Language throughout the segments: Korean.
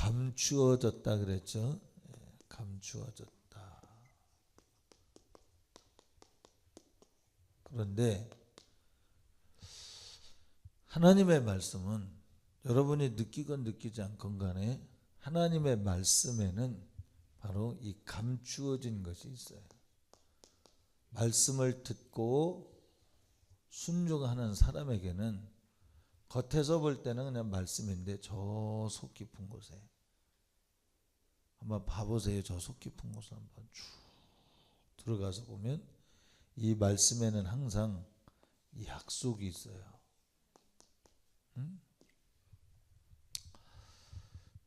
감추어졌다 그랬죠. 감추어졌다. 그런데 하나님의 말씀은 여러분이 느끼건 느끼지 않건 간에 하나님의 말씀에는 바로 이 감추어진 것이 있어요. 말씀을 듣고 순종하는 사람에게는 겉에서 볼 때는 그냥 말씀인데 저 속 깊은 곳에 한번 봐보세요. 저 속 깊은 곳에 한번 쭉 들어가서 보면 이 말씀에는 항상 약속이 있어요.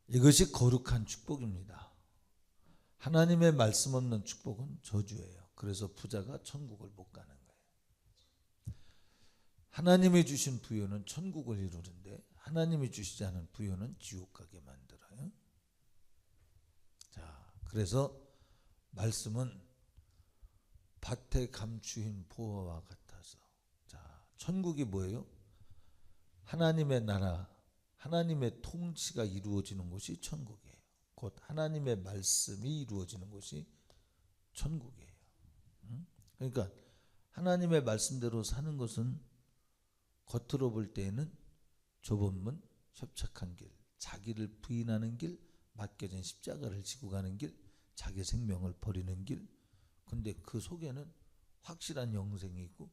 이것이 거룩한 축복입니다. 하나님의 말씀 없는 축복은 저주예요. 그래서 부자가 천국을 못 가는 거예요. 하나님이 주신 부여는 천국을 이루는데 하나님이 주시지 않은 부여는 지옥 가게 만들어요. 자, 그래서 말씀은 밭에 감추인 보화와 같아서, 자, 천국이 뭐예요? 하나님의 나라, 하나님의 통치가 이루어지는 곳이 천국이에요. 곧 하나님의 말씀이 이루어지는 곳이 천국이에요. 그러니까 하나님의 말씀대로 사는 것은 겉으로 볼 때에는 좁은 문, 협착한 길, 자기를 부인하는 길, 맡겨진 십자가를 지고 가는 길, 자기 생명을 버리는 길. 근데 그 속에는 확실한 영생이 있고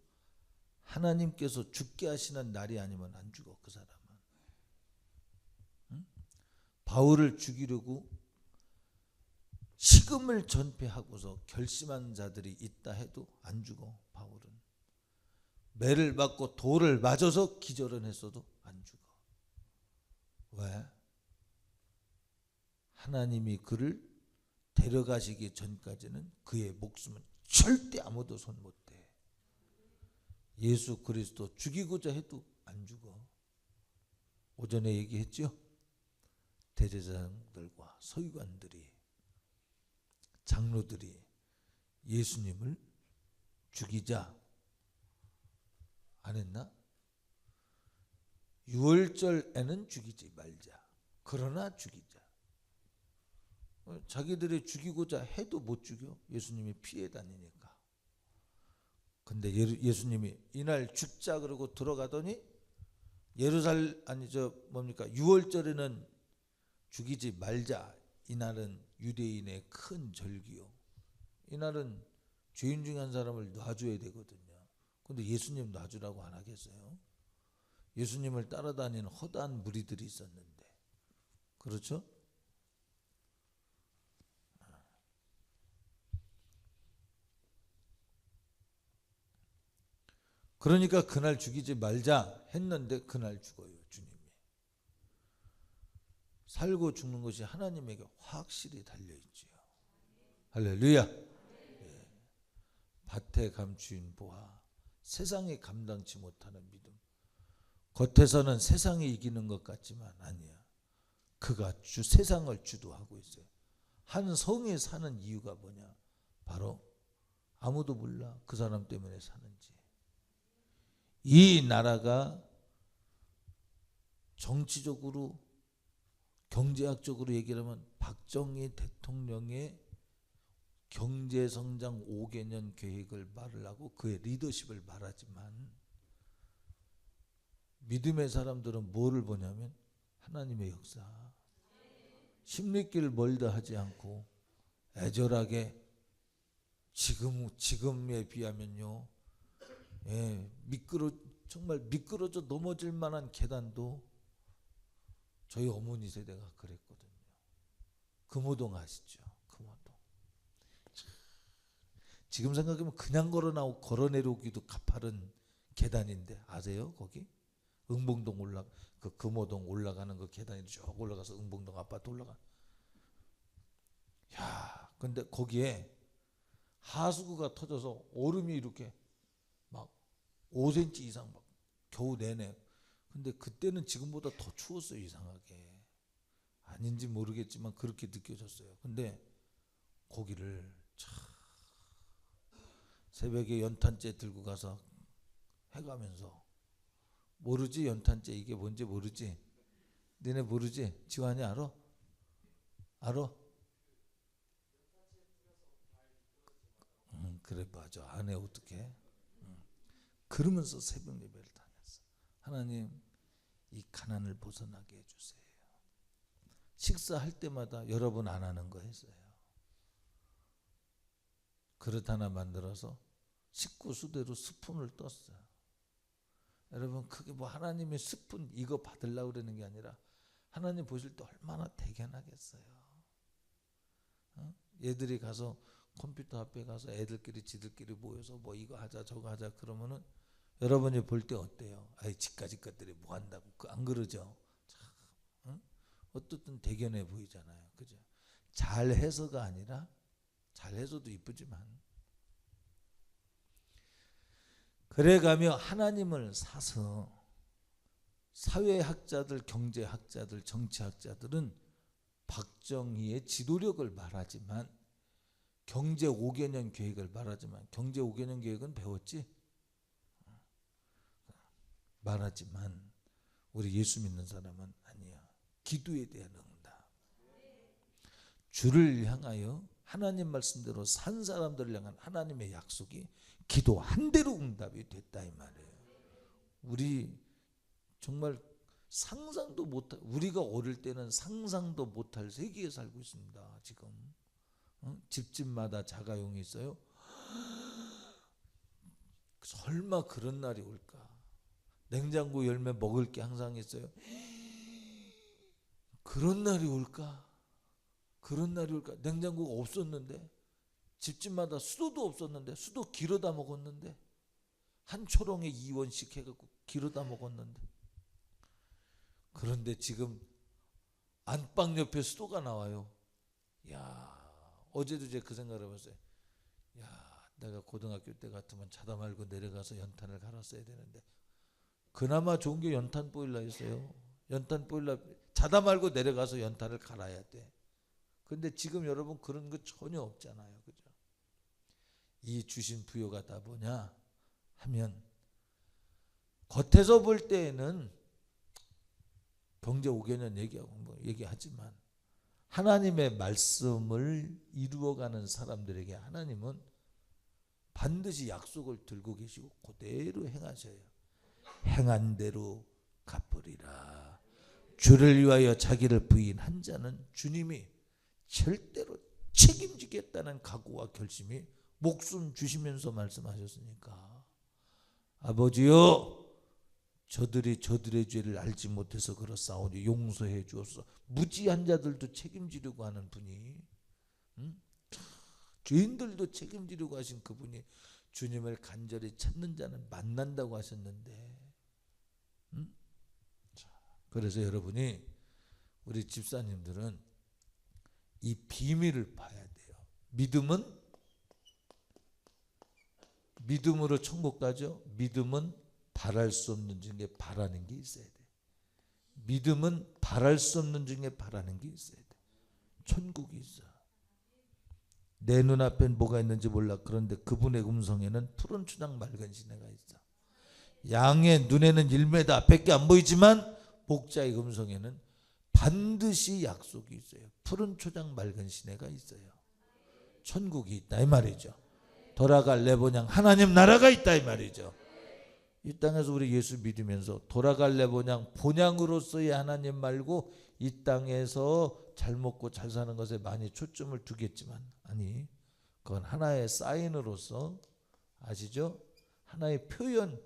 하나님께서 죽게 하시는 날이 아니면 안 죽어, 그 사람은. 바울을 죽이려고 식음을 전폐하고서 결심한 자들이 있다 해도 안 죽어. 바울은 매를 맞고 돌을 맞아서 기절은 했어도 안 죽어. 왜? 하나님이 그를 데려가시기 전까지는 그의 목숨은 절대 아무도 손 못 대. 예수 그리스도 죽이고자 해도 안 죽어. 오전에 얘기했죠. 대제사장들과 서기관들이, 장로들이 예수님을 죽이자 안 했나? 유월절에는 죽이지 말자. 그러나 죽이자. 자기들이 죽이고자 해도 못 죽여. 예수님이 피해 다니니까. 근데 예수님이 이날 죽자 그러고 들어가더니 유월절에는 죽이지 말자. 이날은 유대인의 큰 절기요. 이날은 죄인 중에 한 사람을 놔줘야 되거든요. 근데 예수님 놔주라고 안 하겠어요? 예수님을 따라다니는 허다한 무리들이 있었는데. 그렇죠? 그러니까 그날 죽이지 말자 했는데 그날 죽어요, 주님이. 살고 죽는 것이 하나님에게 확실히 달려있지요. 할렐루야. 예. 밭에 감추인 보화, 세상이 감당치 못하는 믿음. 겉에서는 세상이 이기는 것 같지만 아니야. 그가 세상을 주도하고 있어요. 한 성이 사는 이유가 뭐냐? 바로 아무도 몰라. 그 사람 때문에 사는지. 이 나라가 정치적으로 경제학적으로 얘기하면 박정희 대통령의 경제성장 5개년 계획을 말을 하고 그의 리더십을 말하지만 믿음의 사람들은 뭐를 보냐면 하나님의 역사, 심리길 멀다 하지 않고 애절하게 지금에 비하면요, 정말 미끄러져 넘어질 만한 계단도 저희 어머니 세대가 그랬거든요. 금호동 아시죠? 금호동. 지금 생각하면 그냥 걸어내려오기도 가파른 계단인데 아세요? 거기 응봉동 그 금호동 올라가는 그 계단이 쭉 올라가서 응봉동 아파트 올라가. 야, 근데 거기에 하수구가 터져서 얼음이 이렇게 막 5cm 이상 막 겨우 내내. 근데 그때는 지금보다 더 추웠어요. 이상하게. 아닌지 모르겠지만 그렇게 느껴졌어요. 근데 거기를 새벽에 연탄재 들고 가서 해가면서, 모르지? 연탄재 이게 뭔지 모르지? 너네 모르지? 지환이 알아? 알아? 그래 맞아. 안 해 어떡해? 그러면서 새벽 예배를 다녔어. 하나님 이 가난을 벗어나게 해주세요. 식사할 때마다 여러분 안 하는 거 했어요. 그릇 하나 만들어서 식구 수대로 스푼을 떴어요. 여러분 그게 뭐 하나님의 스푼 이거 받으려고 그러는 게 아니라 하나님 보실 때 얼마나 대견하겠어요. 얘들이 가서 컴퓨터 앞에 가서 애들끼리 지들끼리 모여서 뭐 이거 하자 저거 하자 그러면은 여러분이 볼 때 어때요? 아이 집까지 것들이 뭐 한다고 안 그러죠? 참, 어떻든 대견해 보이잖아요. 그죠? 잘해서가 아니라 잘해서도 이쁘지만 그래가며 하나님을 사서 사회학자들, 경제학자들, 정치학자들은 박정희의 지도력을 말하지만 경제 5개년 계획을 말하지만 경제 5개년 계획은 배웠지? 말하지만 우리 예수 믿는 사람은 아니야. 기도에 대한 응답. 주를 향하여 하나님 말씀대로 산 사람들을 향한 하나님의 약속이 기도 한 대로 응답이 됐다 이 말이에요. 우리 정말 상상도 못할 우리가 어릴 때는 상상도 못할 세계에 살고 있습니다. 지금 집집마다 자가용이 있어요. 설마 그런 날이 올까? 냉장고 열매 먹을 게 항상 있어요. 그런 날이 올까? 그런 날이 올까? 냉장고가 없었는데 집집마다 수도도 없었는데 수도 길어다 먹었는데 한 초롱에 2원씩 해갖고 길어다 먹었는데 그런데 지금 안방 옆에 수도가 나와요. 야 어제도 제가 그 생각을 해봤어요. 야 내가 고등학교 때 같으면 자다 말고 내려가서 연탄을 갈았어야 되는데 그나마 좋은 게 연탄 보일러였어요. 연탄 보일러 자다 말고 내려가서 연탄을 갈아야 돼. 근데 지금 여러분 그런 거 전혀 없잖아요. 그죠? 이 주신 부여가 다 뭐냐 하면 겉에서 볼 때에는 경제 5개년 얘기하고 뭐 얘기하지만 하나님의 말씀을 이루어가는 사람들에게 하나님은 반드시 약속을 들고 계시고 그대로 행하셔요. 행한 대로 갚으리라. 주를 위하여 자기를 부인한 자는 주님이 절대로 책임지겠다는 각오와 결심이 목숨 주시면서 말씀하셨으니까 아버지요 저들이 저들의 죄를 알지 못해서 그렇사오니 용서해 주옵소서. 무지한 자들도 책임지려고 하는 분이 죄인들도 책임지려고 하신 그분이 주님을 간절히 찾는 자는 만난다고 하셨는데 그래서 여러분이 우리 집사님들은 이 비밀을 봐야 돼요. 믿음으로 천국 가죠. 믿음은 바랄 수 없는 중에 바라는 게 있어야 돼. 믿음은 바랄 수 없는 중에 바라는 게 있어야 돼. 천국이 있어. 내 눈앞엔 뭐가 있는지 몰라. 그런데 그분의 음성에는 푸른 초장 맑은 시내가 있어. 양의 눈에는 1m 밖에 안 보이지만 목자의 음성에는 반드시 약속이 있어요. 푸른 초장 맑은 시내가 있어요. 천국이 있다 이 말이죠. 돌아갈 내 본향 하나님 나라가 있다 이 말이죠. 이 땅에서 우리 예수 믿으면서 돌아갈 내 본향으로서의 하나님 말고 이 땅에서 잘 먹고 잘 사는 것에 많이 초점을 두겠지만 아니 그건 하나의 사인으로서 아시죠? 하나의 표현.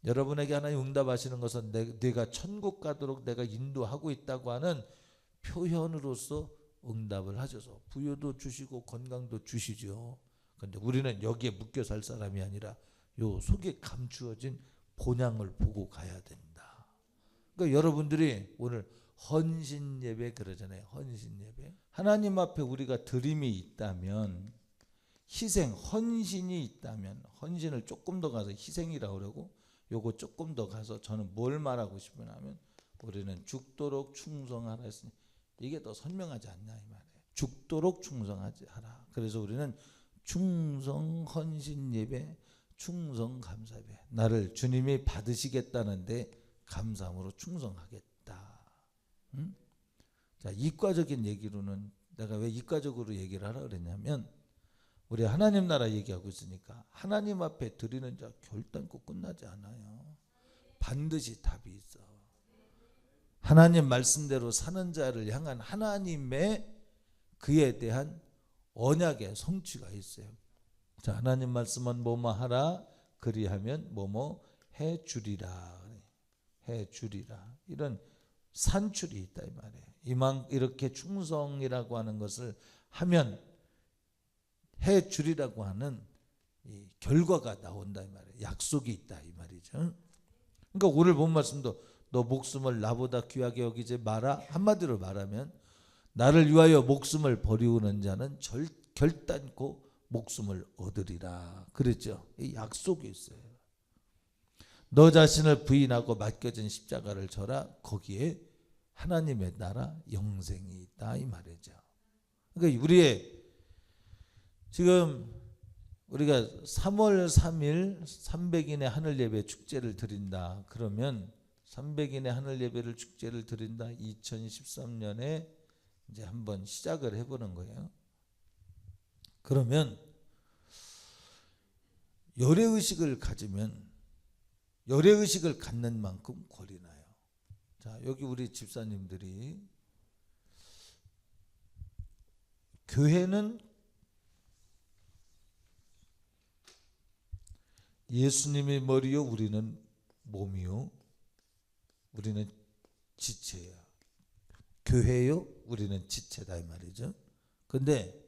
여러분에게 하나님 응답하시는 것은 내가 천국 가도록 내가 인도하고 있다고 하는 표현으로서 응답을 하셔서 부여도 주시고 건강도 주시죠. 그런데 우리는 여기에 묶여 살 사람이 아니라 요 속에 감추어진 본향을 보고 가야 된다. 그러니까 여러분들이 오늘 헌신 예배 그러잖아요. 헌신 예배. 하나님 앞에 우리가 드림이 있다면 희생, 헌신이 있다면 헌신을 조금 더 가서 희생이라고 그러고 요거 조금 더 가서 저는 뭘 말하고 싶으냐면 우리는 죽도록 충성하라 했으니 이게 더 선명하지 않냐 이 말이에요. 죽도록 충성하지 하라. 그래서 우리는 충성 헌신 예배, 충성 감사 예배. 나를 주님이 받으시겠다는데 감사함으로 충성하겠다. 자, 이과적인 얘기로는 내가 왜 이과적으로 얘기를 하라 그랬냐면 우리 하나님 나라 얘기하고 있으니까 하나님 앞에 드리는 자 결단코 끝나지 않아요. 반드시 답이 있어. 하나님 말씀대로 사는 자를 향한 하나님의 그에 대한 언약의 성취가 있어요. 자, 하나님 말씀은 뭐뭐 하라 그리하면 뭐뭐 해주리라. 해주리라. 이런 산출이 있다 이 말이에요. 이렇게 충성이라고 하는 것을 하면 해주리라고 하는 이 결과가 나온다 이 말이에요. 약속이 있다 이 말이죠. 그러니까 오늘 본 말씀도 너 목숨을 나보다 귀하게 여기지 마라. 한마디로 말하면 나를 위하여 목숨을 버리우는 자는 결단코 목숨을 얻으리라 그랬죠. 이 약속이 있어요. 너 자신을 부인하고 맡겨진 십자가를 져라. 거기에 하나님의 나라 영생이 있다 이 말이죠. 그러니까 지금 우리가 3월 3일 300인의 하늘 예배 축제를 드린다. 그러면 300인의 하늘 예배를 축제를 드린다. 2013년에 이제 한번 시작을 해보는 거예요. 그러면 열애의식을 갖는 만큼 권리 나요. 자, 여기 우리 집사님들이 교회는 예수님의 머리요 우리는 몸이요 우리는 지체야. 교회요 우리는 지체다 이 말이죠. 근데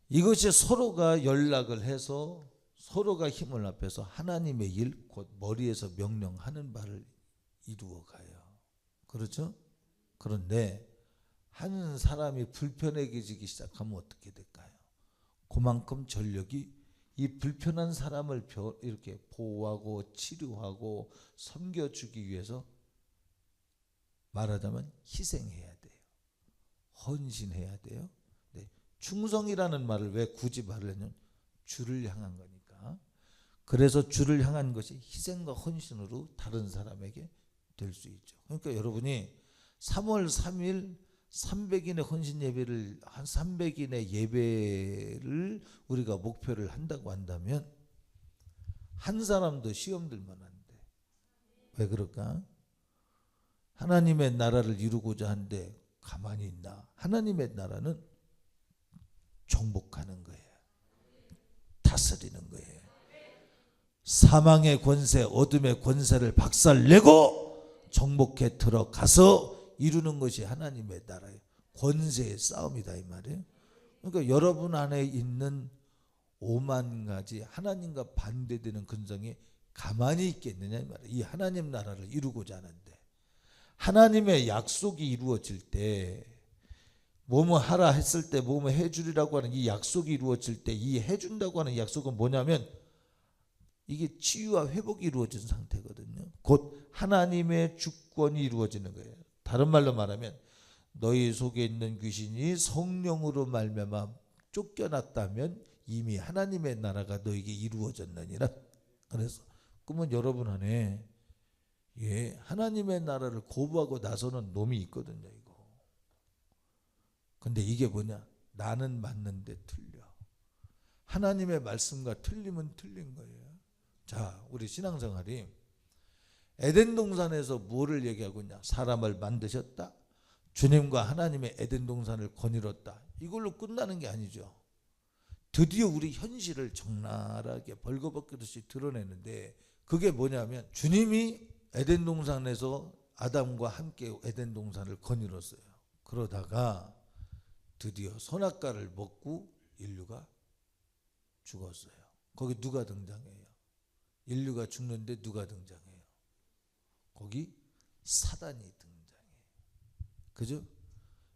이것이 서로가 연락을 해서 서로가 힘을 합해서 하나님의 일 곧 머리에서 명령하는 바를 이루어가요. 그렇죠? 그런데 한 사람이 불편해지기 시작하면 어떻게 될까요? 그만큼 전력이 이 불편한 사람을 이렇게 보호하고 치료하고 섬겨주기 위해서 말하자면 희생해야 돼요. 헌신해야 돼요. 네. 충성이라는 말을 왜 굳이 말을 했냐면 주를 향한 거니까. 그래서 주를 향한 것이 희생과 헌신으로 다른 사람에게 될 수 있죠. 그러니까 여러분이 3월 3일 300인의 헌신 예배를 한 300인의 예배를 우리가 목표를 한다고 한다면 한 사람도 시험 들면 안 돼. 왜 그럴까? 하나님의 나라를 이루고자 하는데 가만히 있나? 하나님의 나라는 정복하는 거예요. 다스리는 거예요. 사망의 권세, 어둠의 권세를 박살내고 정복해 들어가서 이루는 것이 하나님의 나라예요. 권세의 싸움이다 이 말이에요. 그러니까 여러분 안에 있는 5만 가지 하나님과 반대되는 근성이 가만히 있겠느냐 이 말이에요. 이 하나님 나라를 이루고자 하는데 하나님의 약속이 이루어질 때 뭐뭐 하라 했을 때 뭐뭐 해주리라고 하는 이 약속이 이루어질 때 이 해준다고 하는 약속은 뭐냐면 이게 치유와 회복이 이루어진 상태거든요. 곧 하나님의 주권이 이루어지는 거예요. 다른 말로 말하면 너희 속에 있는 귀신이 성령으로 말미암아 쫓겨났다면 이미 하나님의 나라가 너에게 이루어졌느니라. 그래서 그러면 여러분 안에 하나님의 나라를 거부하고 나서는 놈이 있거든요. 이거. 근데 이게 뭐냐? 나는 맞는데 틀려. 하나님의 말씀과 틀리면 틀린 거예요. 자, 우리 신앙생활이 에덴 동산에서 뭐를 얘기하고 있냐? 사람을 만드셨다. 주님과 하나님의 에덴 동산을 거닐었다. 이걸로 끝나는 게 아니죠. 드디어 우리 현실을 적나라하게 벌거벗기듯이 드러내는데 그게 뭐냐면 주님이 에덴 동산에서 아담과 함께 에덴 동산을 거닐었어요. 그러다가 드디어 선악과를 먹고 인류가 죽었어요. 거기 누가 등장해요? 인류가 죽는데 누가 등장해요? 거기 사단이 등장해요. 그죠?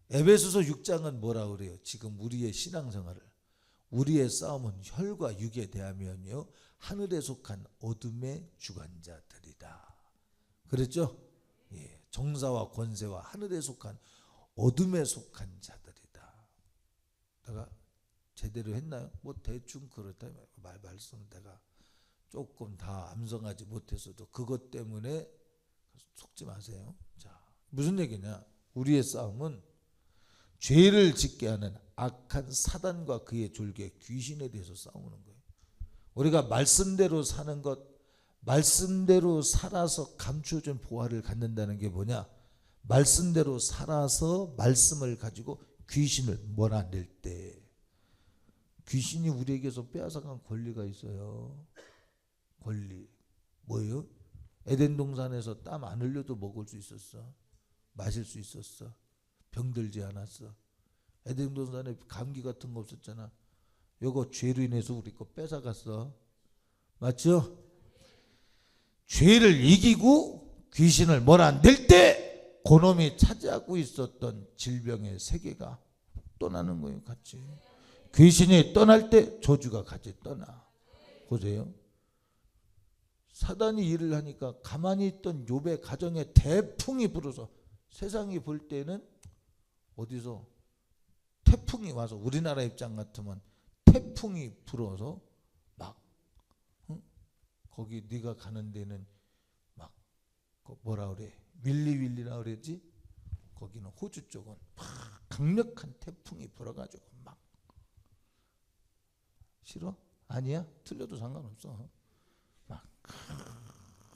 에베소서 6장은 뭐라 그래요? 지금 우리의 신앙생활을 우리의 싸움은 혈과 육에 대하면요 하늘에 속한 어둠의 주관자들이다. 그랬죠? 예, 정사와 권세와 하늘에 속한 어둠에 속한 자들이다. 내가 제대로 했나요? 뭐 대충 그렇다 말씀 내가 조금 다 암송하지 못했어도 그것 때문에 속지 마세요. 자, 무슨 얘기냐? 우리의 싸움은 죄를 짓게 하는 악한 사단과 그의 졸개 귀신에 대해서 싸우는 거예요. 우리가 말씀대로 사는 것, 말씀대로 살아서 감추어진 보화를 갖는다는 게 뭐냐? 말씀대로 살아서 말씀을 가지고 귀신을 몰아낼 때, 귀신이 우리에게서 빼앗아간 권리가 있어요. 권리 뭐예요? 에덴 동산에서 땀 안 흘려도 먹을 수 있었어. 마실 수 있었어. 병들지 않았어. 에덴 동산에 감기 같은 거 없었잖아. 요거 죄로 인해서 우리 거 뺏어갔어. 맞죠? 죄를 이기고 귀신을 몰아낼 때 그놈이 차지하고 있었던 질병의 세계가 떠나는 거예요. 같이. 귀신이 떠날 때 저주가 같이 떠나. 보세요. 사단이 일을 하니까 가만히 있던 욥의 가정에 태풍이 불어서, 세상이 볼 때는 어디서 태풍이 와서, 우리나라 입장 같으면 태풍이 불어서 막 거기 네가 가는 데는 막 뭐라 그래, 윌리윌리라 그랬지? 거기는 호주 쪽은 막 강력한 태풍이 불어가지고 막. 싫어? 아니야? 틀려도 상관없어. 막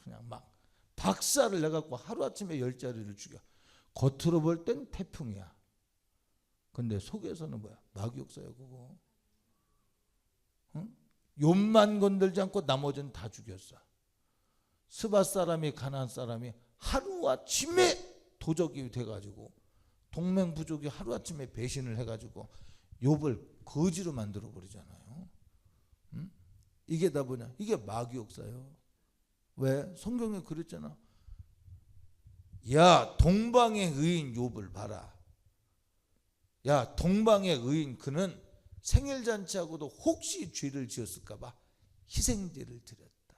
그냥 막 박살을 내갖고 하루아침에 10자리를 죽여. 겉으로 볼 땐 태풍이야. 근데 속에서는 뭐야? 마귀역사야 그거. 응? 욥만 건들지 않고 나머지는 다 죽였어. 스바 사람이, 가나안 사람이 하루아침에 도적이 돼가지고, 동맹 부족이 하루아침에 배신을 해가지고 욥을 거지로 만들어 버리잖아요. 응? 이게 다 뭐냐? 이게 마귀역사예요. 왜? 성경에 그랬잖아. 야, 동방의 의인 욥을 봐라. 야, 동방의 의인 그는 생일잔치하고도 혹시 죄를 지었을까봐 희생제를 드렸다.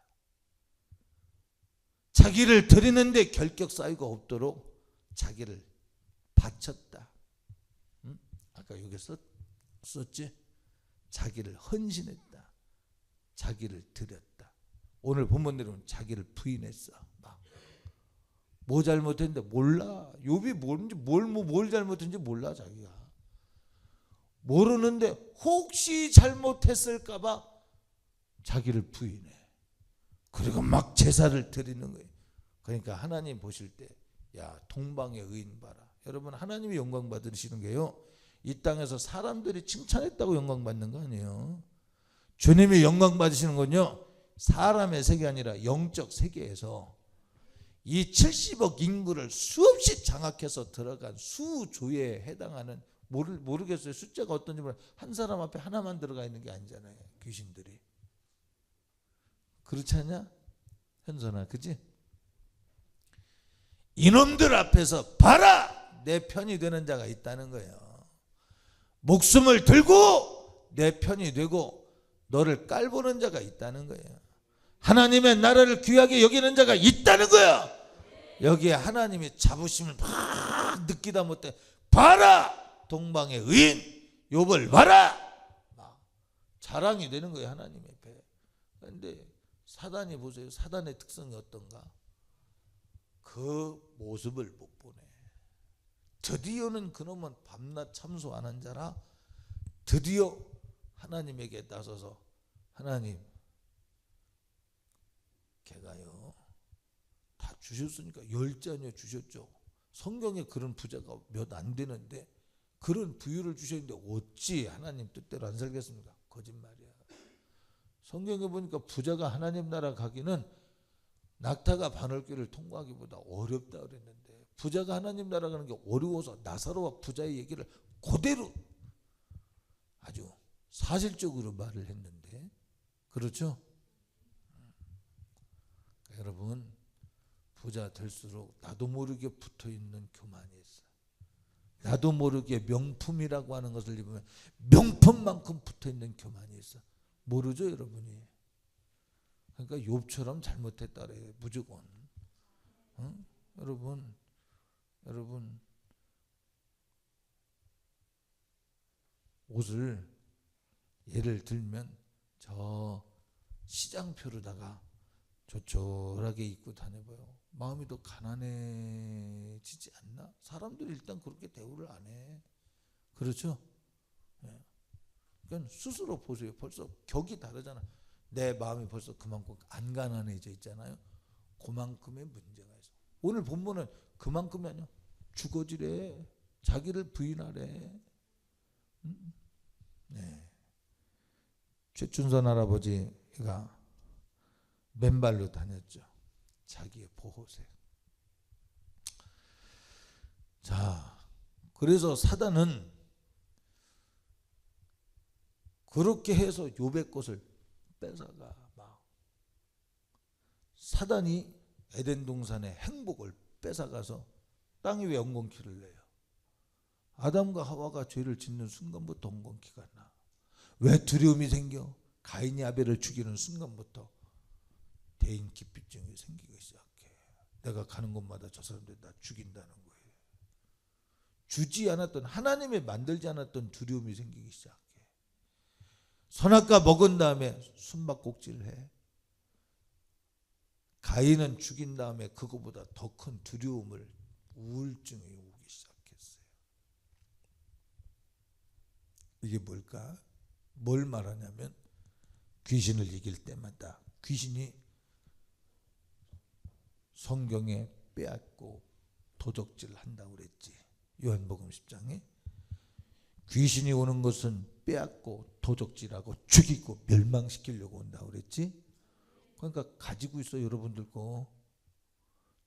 자기를 드리는데 결격 사유가 없도록 자기를 바쳤다. 응? 아까 여기 썼지? 자기를 헌신했다. 자기를 드렸다. 오늘 본문대로는 자기를 부인했어. 뭐 잘못했는데 몰라. 욥이 뭔지 뭘 잘못했는지 몰라. 자기가 모르는데 혹시 잘못했을까봐 자기를 부인해. 그리고 막 제사를 드리는 거예요. 그러니까 하나님 보실 때, 야, 동방의 의인 봐라. 여러분, 하나님이 영광 받으시는 게요, 이 땅에서 사람들이 칭찬했다고 영광 받는 거 아니에요. 주님이 영광 받으시는 건요, 사람의 세계 아니라 영적 세계에서 이 70억 인구를 수없이 장악해서 들어간 수조에 해당하는, 모르겠어요. 숫자가 어떤지 모르겠어요. 한 사람 앞에 하나만 들어가 있는 게 아니잖아요. 귀신들이. 그렇지 않냐? 현선아, 그지? 이놈들 앞에서 봐라! 내 편이 되는 자가 있다는 거예요. 목숨을 들고 내 편이 되고 너를 깔보는 자가 있다는 거예요. 하나님의 나라를 귀하게 여기는 자가 있다는 거야. 여기에 하나님이 자부심을 막 느끼다 못해 봐라! 동방의 의인 욥을 봐라! 막 자랑이 되는 거예요. 하나님 앞에. 그런데 사단이 보세요. 사단의 특성이 어떤가? 그 모습을 못 보네. 드디어는 그놈은 밤낮 참소 안 한 자라 드디어 하나님에게 나서서, 하나님, 걔가요 다 주셨으니까 10자녀 주셨죠. 성경에 그런 부자가 몇 안 되는데 그런 부유를 주셨는데 어찌 하나님 뜻대로 안 살겠습니까? 거짓말이야. 성경에 보니까 부자가 하나님 나라 가기는 낙타가 바늘길을 통과하기보다 어렵다 그랬는데, 부자가 하나님 나라 가는 게 어려워서 나사로와 부자의 얘기를 그대로 아주 사실적으로 말을 했는데, 그렇죠? 여러분, 부자 될수록 나도 모르게 붙어있는 교만이 있어. 나도 모르게 명품이라고 하는 것을 입으면 명품만큼 붙어있는 교만이 있어. 모르죠, 여러분이? 그러니까 욥처럼 잘못했다 그래요, 무조건. 응? 여러분, 옷을 예를 들면 저 시장표로다가 조촐하게 입고 다녀봐요. 마음이 더 가난해지지 않나? 사람들이 일단 그렇게 대우를 안 해. 그렇죠? 예. 그러니까 스스로 보세요. 벌써 격이 다르잖아. 내 마음이 벌써 그만큼 안 가난해져 있잖아요. 그만큼의 문제가 있어. 오늘 본문은 그만큼이 아니야. 죽어지래. 자기를 부인하래. 네. 최춘선 할아버지가 맨발로 다녔죠. 자기의 보호색. 자, 그래서 사단은 그렇게 해서 욥의 것을 뺏어가. 막 사단이 에덴 동산의 행복을 뺏어가서 땅 위에 엉겅퀴를 내요. 아담과 하와가 죄를 짓는 순간부터 엉겅퀴가 나. 왜 두려움이 생겨? 가인이 아벨을 죽이는 순간부터 대인 기피증이 생기기 시작해. 내가 가는 곳마다 저 사람들 나 죽인다는 거예요. 주지 않았던, 하나님이 만들지 않았던 두려움이 생기기 시작해. 선악과 먹은 다음에 숨바꼭질을 해. 가인은 죽인 다음에 그거보다 더 큰 두려움을, 우울증이 오기 시작했어요. 이게 뭘까? 뭘 말하냐면 귀신을 이길 때마다 귀신이 성경에 빼앗고 도적질을 한다고 그랬지. 요한복음 10장에 귀신이 오는 것은 빼앗고 도적질하고 죽이고 멸망시키려고 온다고 그랬지. 그러니까 가지고 있어. 여러분들 거.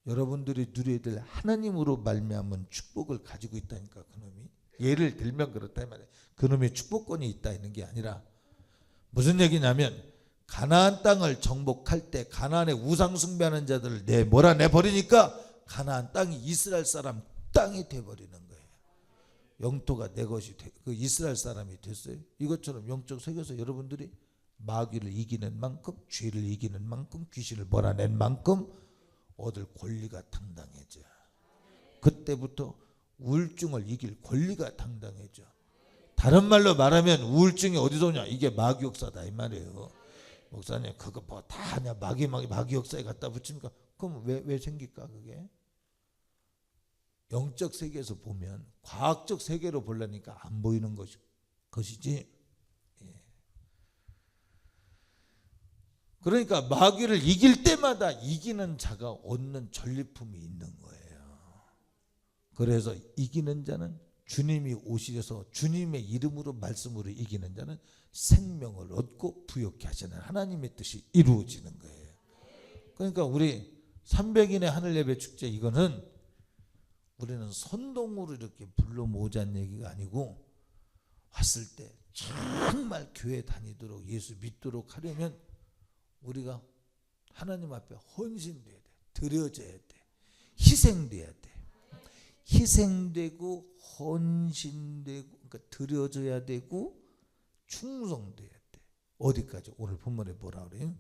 여러분들이 누려야 될 하나님으로 말미암은 축복을 가지고 있다니까. 그놈이. 예를 들면 그렇다 이 말이야. 그놈의 축복권이 있다 있는 게 아니라 무슨 얘기냐면 가나안 땅을 정복할 때 가나안의 우상 숭배하는 자들을 몰아내버리니까 가나안 땅이 이스라엘 사람 땅이 돼버리는 거예요. 영토가 내 것이 그 이스라엘 사람이 됐어요. 이것처럼 영적 세계에서 여러분들이 마귀를 이기는 만큼, 죄를 이기는 만큼, 귀신을 몰아낸 만큼 얻을 권리가 당당해져. 그때부터 우울증을 이길 권리가 당당해져. 다른 말로 말하면 우울증이 어디서 오냐? 이게 마귀 역사다 이 말이에요. 목사님 그거 뭐 다 하냐? 마귀 역사에 갖다 붙입니까? 그럼 왜 생길까 그게? 영적 세계에서 보면 과학적 세계로 보려니까 안 보이는 것이지. 예. 그러니까 마귀를 이길 때마다 이기는 자가 얻는 전리품이 있는 거예요. 그래서 이기는 자는 주님이 오시셔서 주님의 이름으로 말씀으로 이기는 자는 생명을 얻고 부욕케 하시는 하나님의 뜻이 이루어지는 거예요. 그러니까 우리 300인의 하늘 예배 축제 이거는 우리는 선동으로 이렇게 불러 모으자는 얘기가 아니고 왔을 때 정말 교회 다니도록 예수 믿도록 하려면 우리가 하나님 앞에 헌신돼야 돼. 드려져야 돼. 희생돼야 돼. 희생되고 헌신되고 그러니까 드려져야 되고 충성돼야 돼. 어디까지? 오늘 본문에 뭐라 그래요?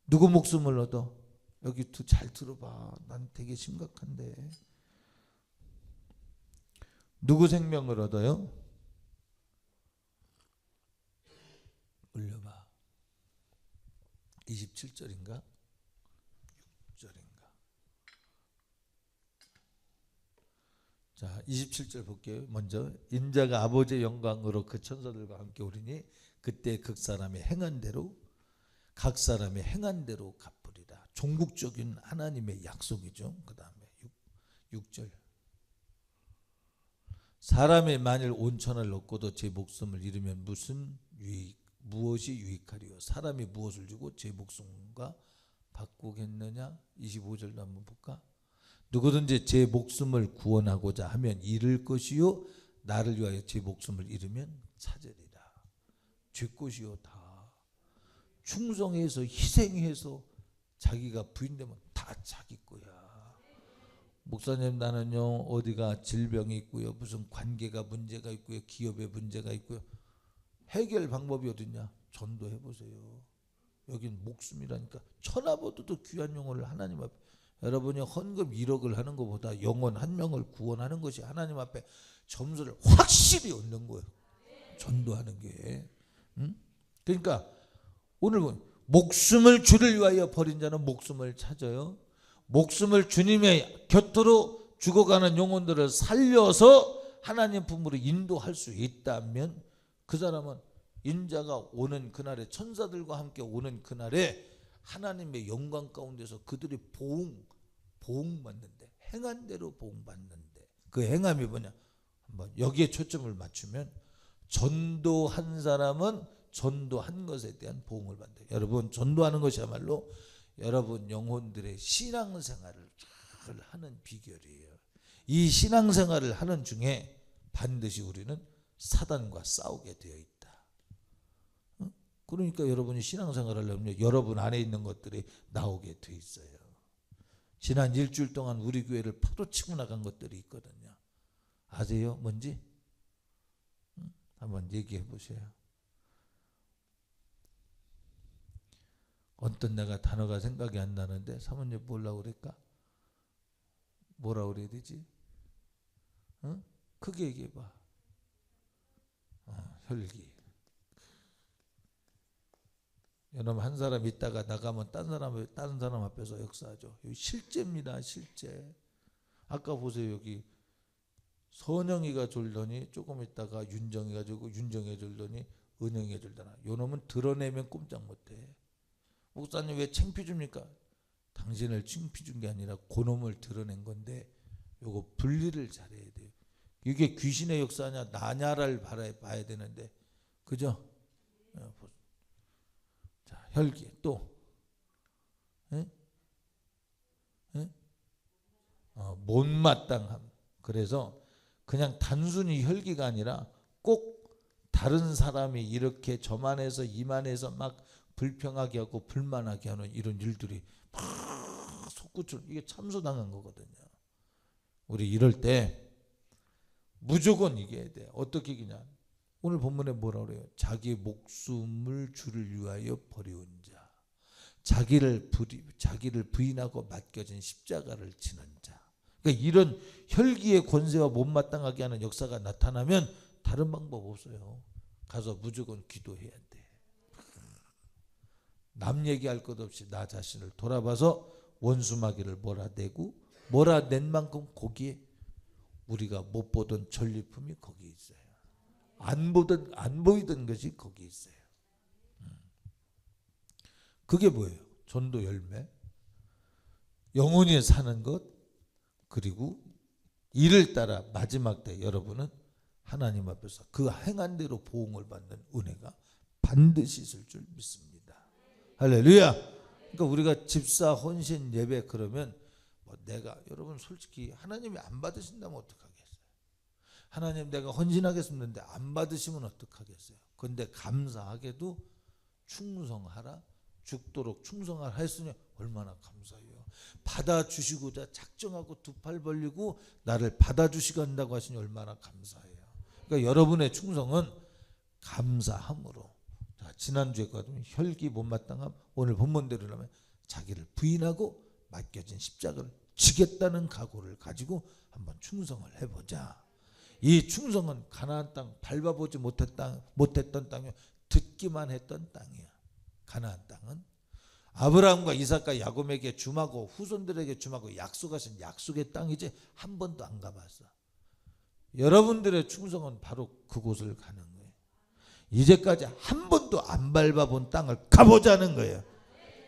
누구 목숨을 얻어? 여기 잘 들어봐. 난 되게 심각한데. 누구 생명을 얻어요? 올려봐. 27절인가? 6절인가? 자, 27절 볼게요. 먼저 인자가 아버지의 영광으로 그 천사들과 함께 오리니 그때 각 사람의 행한 대로 갚으리라. 종국적인 하나님의 약속이죠. 그 다음에 6절 사람이 만일 온천을 얻고도 제 목숨을 잃으면 무엇이 유익하리요? 사람이 무엇을 주고 제 목숨과 바꾸겠느냐? 25절도 한번 볼까? 누구든지 제 목숨을 구원하고자 하면 잃을 것이요 나를 위하여 제 목숨을 잃으면 찾으리라. 제 것이요 다 충성해서 희생해서 자기가 부인되면 다 자기 거야. 목사님 나는요 어디가 질병이 있고요 무슨 관계가 문제가 있고요 기업에 문제가 있고요 해결 방법이 어딨냐? 전도해 보세요. 여긴 목숨이라니까. 천하보다도 귀한 영혼을 하나님 앞에 여러분이 헌금 1억을 하는 것보다 영혼 한 명을 구원하는 것이 하나님 앞에 점수를 확실히 얻는 거예요. 전도하는 게. 그러니까 오늘 목숨을 주를 위하여 버린 자는 목숨을 찾아요. 목숨을 주님의 곁으로 죽어가는 영혼들을 살려서 하나님 품으로 인도할 수 있다면 그 사람은 인자가 오는 그날에 천사들과 함께 오는 그날에 하나님의 영광 가운데서 그들이 보응받는데, 행한 대로 보응받는데, 그 행함이 뭐냐? 한번 여기에 초점을 맞추면 전도한 사람은 전도한 것에 대한 보응을 받는다. 여러분, 전도하는 것이야말로 여러분 영혼들의 신앙생활을 잘 하는 비결이에요. 이 신앙생활을 하는 중에 반드시 우리는 사단과 싸우게 되어 있다. 그러니까 여러분이 신앙생활을 하려면 여러분 안에 있는 것들이 나오게 돼 있어요. 지난 일주일 동안 우리 교회를 파도치고 나간 것들이 있거든요. 아세요? 뭔지? 한번 얘기해 보세요. 어떤 내가 단어가 생각이 안 나는데 사모님 뭐라고 그럴까? 뭐라고 그래야 되지? 크게 얘기해 봐. 혈기. 여러분, 한 사람 있다가 나가면 다른 사람 앞에서 역사하죠. 실제입니다. 실제. 아까 보세요. 여기 선영이가 졸더니 조금 있다가 윤정이가 졸고, 윤정이가 졸더니 은영이가 졸더라. 요 놈은 드러내면 꼼짝 못해. 목사님 왜 창피 줍니까? 당신을 창피 준 게 아니라 그놈을 드러낸 건데, 요거 분리를 잘해야 돼요. 이게 귀신의 역사냐 나냐를 봐야 되는데, 그죠? 자, 혈기. 또 못마땅함. 그래서 그냥 단순히 혈기가 아니라 꼭 다른 사람이 이렇게 저만해서 이만해서 막 불평하게 하고 불만하게 하는 이런 일들이 막 솟구쳐. 이게 참소당한 거거든요. 우리 이럴 때 무조건 이겨야 돼. 어떻게 이기냐? 오늘 본문에 뭐라 그래요? 자기 목숨을 주를 위하여 버리운 자, 자기를 부인하고 맡겨진 십자가를 지는 자. 그러니까 이런 혈기의 권세와 못마땅하게 하는 역사가 나타나면 다른 방법 없어요. 가서 무조건 기도해야 돼. 남 얘기할 것 없이 나 자신을 돌아봐서 원수마귀를 몰아내고, 몰아낸 만큼 거기에 우리가 못 보던 전리품이 거기 있어요. 안 보이던 것이 거기 있어요. 그게 뭐예요? 전도 열매. 영혼이 사는 것, 그리고 이를 따라 마지막 때 여러분은 하나님 앞에서 그 행한 대로 보응을 받는 은혜가 반드시 있을 줄 믿습니다. 할렐루야. 그러니까 우리가 집사 헌신 예배 그러면 내가, 여러분 솔직히 하나님이 안 받으신다면 어떡하겠어요? 하나님 내가 헌신하겠습니다. 안 받으시면 어떡하겠어요? 그런데 감사하게도 충성하라, 죽도록 충성하라 했으니 얼마나 감사해요. 받아주시고자 작정하고 두 팔 벌리고 나를 받아주시고 한다고 하시니 얼마나 감사해요. 그러니까 여러분의 충성은 감사함으로. 자, 지난주에 거든 혈기 못마땅함, 오늘 본문대로라면 자기를 부인하고 맡겨진 십자가를 지겠다는 각오를 가지고 한번 충성을 해보자. 이 충성은 가나안 땅 밟아보지 못했던 땅이요, 듣기만 했던 땅이야. 가나안 땅은 아브라함과 이삭과 야곱에게 줌하고 후손들에게 줌하고 약속하신 약속의 땅이지 한 번도 안 가봤어. 여러분들의 충성은 바로 그곳을 가는 거예요. 이제까지 한 번도 안 밟아본 땅을 가보자는 거예요.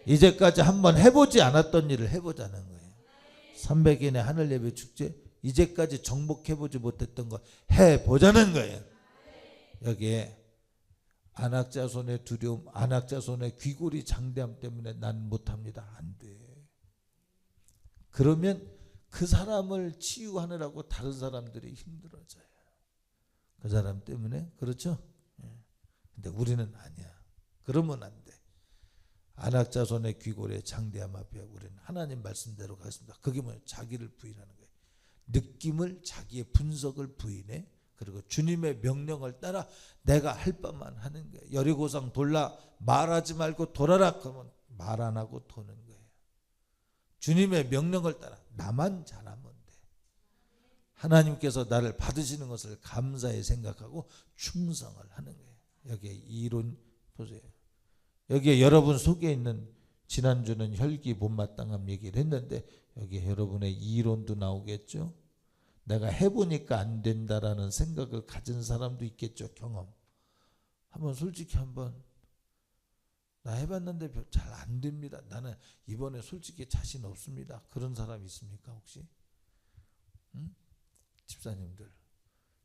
이제까지 한번 해보지 않았던 일을 해보자는 거예요. 300인의 하늘 예배 축제, 이제까지 정복해보지 못했던 거 해보자는 거예요. 여기에 안악자손의 두려움, 안악자손의 귀골이 장대함 때문에 난 못합니다. 안 돼. 그러면 그 사람을 치유하느라고 다른 사람들이 힘들어져요. 그 사람 때문에. 그렇죠? 근데 우리는 아니야. 그러면 안 돼. 안악자손의 귀골의 장대함 앞에 우리는 하나님 말씀대로 가겠습니다. 그게 뭐예요? 자기를 부인하는 거예요. 느낌을, 자기의 분석을 부인해. 그리고 주님의 명령을 따라 내가 할 바만 하는 거예요. 여리고성 돌라, 말하지 말고 돌아라. 그러면 말 안 하고 도는 거예요. 주님의 명령을 따라 나만 잘하면 돼. 하나님께서 나를 받으시는 것을 감사히 생각하고 충성을 하는 거예요. 여기에 이론 보세요. 여기에 여러분 속에 있는, 지난주는 혈기 못마땅함 얘기를 했는데 여기에 여러분의 이론도 나오겠죠. 내가 해보니까 안 된다라는 생각을 가진 사람도 있겠죠. 경험. 한번 솔직히 한번 나 해봤는데 잘 안 됩니다. 나는 이번에 솔직히 자신 없습니다. 그런 사람 있습니까 혹시? 응? 집사님들,